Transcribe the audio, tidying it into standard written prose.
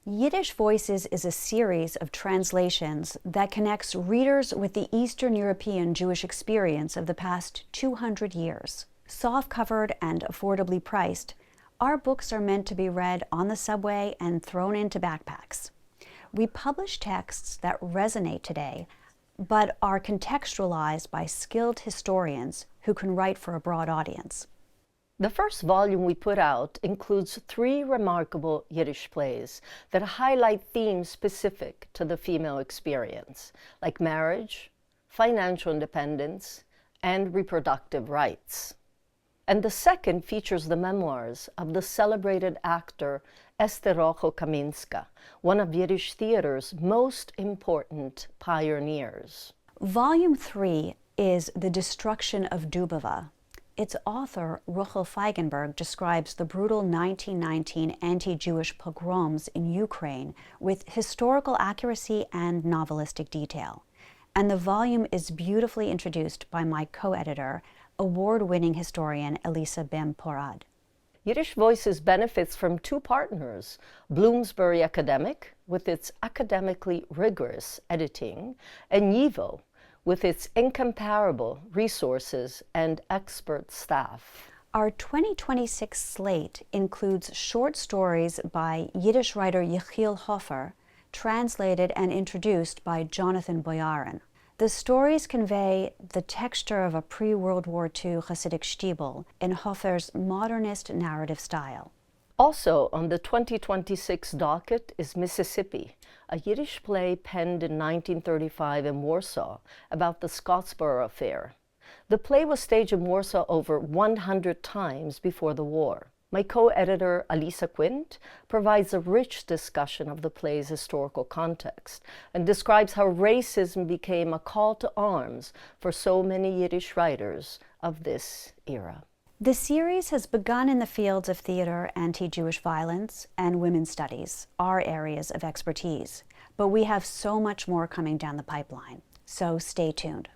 Yiddish Voices is a series of translations that connects readers with the Eastern European Jewish experience of the past 200 years. Soft-covered and affordably priced, our books are meant to be read on the subway and thrown into backpacks. We publish texts that resonate today, but are contextualized by skilled historians who can write for a broad audience. The first volume we put out includes 3 remarkable Yiddish plays that highlight themes specific to the female experience, like marriage, financial independence, and reproductive rights. And the second features the memoirs of the celebrated actor Esther Kaminska, one of Yiddish theater's most important pioneers. Volume 3 is The Destruction of Dubova. Its author, Ruchel Feigenberg, describes the brutal 1919 anti-Jewish pogroms in Ukraine with historical accuracy and novelistic detail. And the volume is beautifully introduced by my co-editor, award-winning historian Elissa Bemporad. Yiddish Voices benefits from 2 partners, Bloomsbury Academic, with its academically rigorous editing, and YIVO, with its incomparable resources and expert staff. Our 2026 slate includes short stories by Yiddish writer Yechiel Hofer, translated and introduced by Jonathan Boyarin. The stories convey the texture of a pre-World War II Hasidic shtibel in Hofer's modernist narrative style. Also on the 2026 docket is Mississippi, a Yiddish play penned in 1935 in Warsaw about the Scottsboro Affair. The play was staged in Warsaw over 100 times before the war. My co-editor, Alyssa Quint, provides a rich discussion of the play's historical context and describes how racism became a call to arms for so many Yiddish writers of this era. The series has begun in the fields of theater, anti-Jewish violence, and women's studies, our areas of expertise. But we have so much more coming down the pipeline, so stay tuned.